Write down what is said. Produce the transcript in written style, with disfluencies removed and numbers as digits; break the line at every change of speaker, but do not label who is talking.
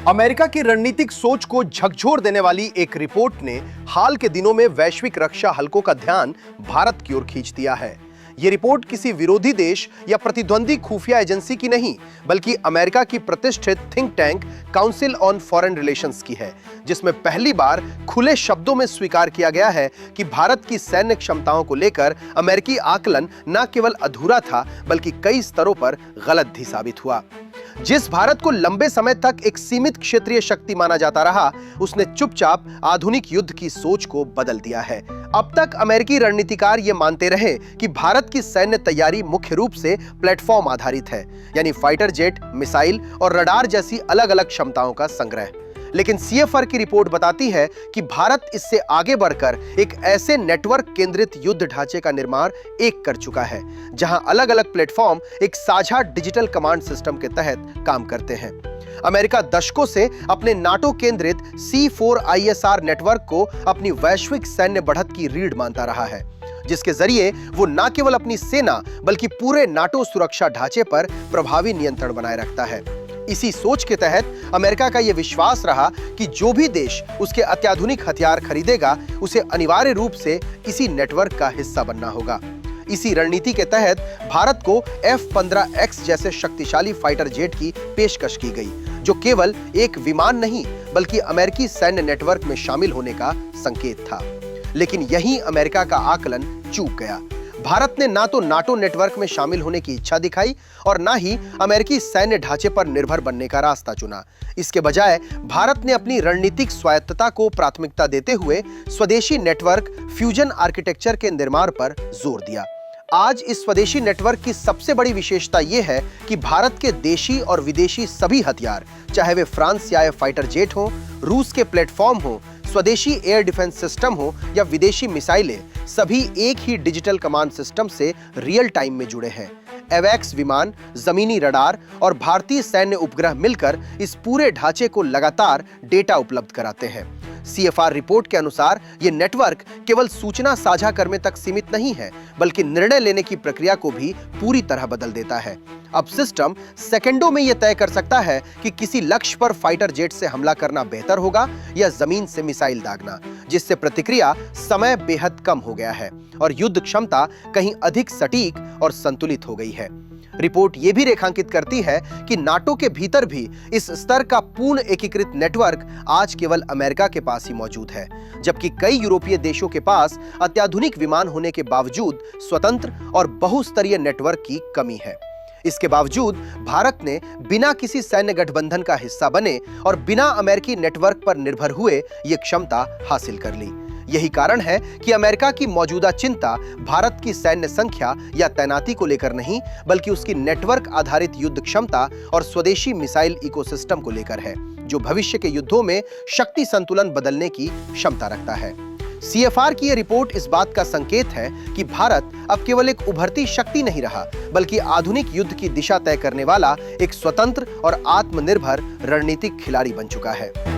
America की रणनीतिक सोच को झकझोर देने वाली एक रिपोर्ट ने हाल के दिनों में वैश्विक रक्षा हलकों का ध्यान भारत की ओर खींच दिया है। यह रिपोर्ट किसी विरोधी देश या प्रतिद्वंदी खुफिया एजेंसी की नहीं, बल्कि अमेरिका की प्रतिष्ठित think tank council on foreign relations की है, जिसमें पहली बार खुले शब्दों में स्वीकार किया गया है कि भारत की सैन्य क्षमताओं को लेकर अमेरिकी आकलन न केवल अधूरा था, बल्कि कई स्तरों पर गलत भी साबित हुआ। जिस भारत को लंबे समय तक एक सीमित क्षेत्रीय शक्ति माना जाता रहा, उसने चुपचाप आधुनिक युद्ध की सोच को बदल दिया है। अब तक अमेरिकी रणनीतिकार ये मानते रहे कि भारत की सैन्य तैयारी मुख्य रूप से प्लेटफॉर्म आधारित है, यानी फाइटर जेट, मिसाइल और रडार जैसी अलग-अलग क्षमताओं का संग्रह। लेकिन सीएफआर की रिपोर्ट बताती है कि भारत इससे आगे बढ़कर एक ऐसे नेटवर्क केंद्रित युद्ध ढांचे का निर्माण कर चुका है, जहां अलग-अलग प्लेटफॉर्म एक साझा डिजिटल कमांड सिस्टम के तहत काम करते हैं। अमेरिका दशकों से अपने नाटो केंद्रित C4ISR नेटवर्क को अपनी वैश्विक सैन्य बढ़त की रीढ़ मानता रहा है, जिसके जरिए वो न केवल अपनी सेना बल्कि पूरे नाटो सुरक्षा ढांचे पर प्रभावी नियंत्रण बनाए रखता है। इसी सोच के तहत अमेरिका का यह विश्वास रहा कि जो भी देश उसके अत्याधुनिक हथियार खरीदेगा, उसे अनिवार्य रूप से इसी नेटवर्क का हिस्सा बनना होगा। इसी रणनीति के तहत भारत को F-15X जैसे शक्तिशाली फाइटर जेट की पेशकश की गई, जो केवल एक विमान नहीं बल्कि अमेरिकी सैन्य नेटवर्क में शामिल होने का संकेत था। लेकिन यहीं अमेरिका का आकलन चूक गया। भारत ने ना तो नाटो नेटवर्क में शामिल होने की इच्छा दिखाई और ना ही अमेरिकी सैन्य ढांचे पर निर्भर बनने का रास्ता चुना। इसके बजाय भारत ने अपनी रणनीतिक स्वायत्तता को प्राथमिकता देते हुए स्वदेशी नेटवर्क फ्यूजन आर्किटेक्चर के निर्माण पर जोर दिया। आज इस स्वदेशी नेटवर्क की सबसे बड़ी विशेषता यह है कि भारत के देशी और विदेशी सभी हथियार, चाहे वे फ्रांस या फाइटर जेट हो, रूस के प्लेटफॉर्म हो, स्वदेशी एयर डिफेंस सिस्टम हो या विदेशी मिसाइलें, सभी एक ही डिजिटल कमांड सिस्टम से रियल टाइम में जुड़े हैं। एवैक्स विमान, जमीनी रडार और भारतीय सैन्य उपग्रह मिलकर इस पूरे ढांचे को लगातार डेटा उपलब्ध कराते हैं। सीएफआर रिपोर्ट के अनुसार यह नेटवर्क केवल सूचना साझा करने तक सीमित नहीं है, बल्कि निर्णय लेने की प्रक्रिया को भी पूरी तरह बदल देता है। अब सिस्टम सेकंडों में यह तय कर सकता है कि किसी लक्ष्य पर फाइटर जेट से हमला करना बेहतर होगा या जमीन से मिसाइल दागना, जिससे प्रतिक्रिया समय बेहद कम हो गया है और युद्ध क्षमता कहीं अधिक सटीक और संतुलित हो गई है। रिपोर्ट यह भी रेखांकित करती है कि नाटो के भीतर भी इस स्तर का पूर्ण एकीकृत नेटवर्क आज केवल अमेरिका के पास ही मौजूद है, जबकि कई यूरोपीय देशों के पास अत्याधुनिक विमान होने के बावजूद स्वतंत्र और बहुस्तरीय नेटवर्क की कमी है। इसके बावजूद भारत ने बिना किसी सैन्य गठबंधन का हिस्सा बने और बिना अमेरिकी नेटवर्क पर निर्भर हुए ये क्षमता हासिल कर ली। यही कारण है कि अमेरिका की मौजूदा चिंता भारत की सैन्य संख्या या तैनाती को लेकर नहीं, बल्कि उसकी नेटवर्क आधारित युद्ध क्षमता और स्वदेशी मिसाइल इकोसिस्टम को लेकर है, जो भविष्य के युद्धों में शक्ति संतुलन बदलने की क्षमता रखता है। सीएफआर की यह रिपोर्ट इस बात का संकेत है कि भारत अब केवल एक उभरती शक्ति नहीं रहा, बल्कि आधुनिक युद्ध की दिशा तय करने वाला एक स्वतंत्र और आत्मनिर्भर रणनीतिक खिलाड़ी बन चुका है।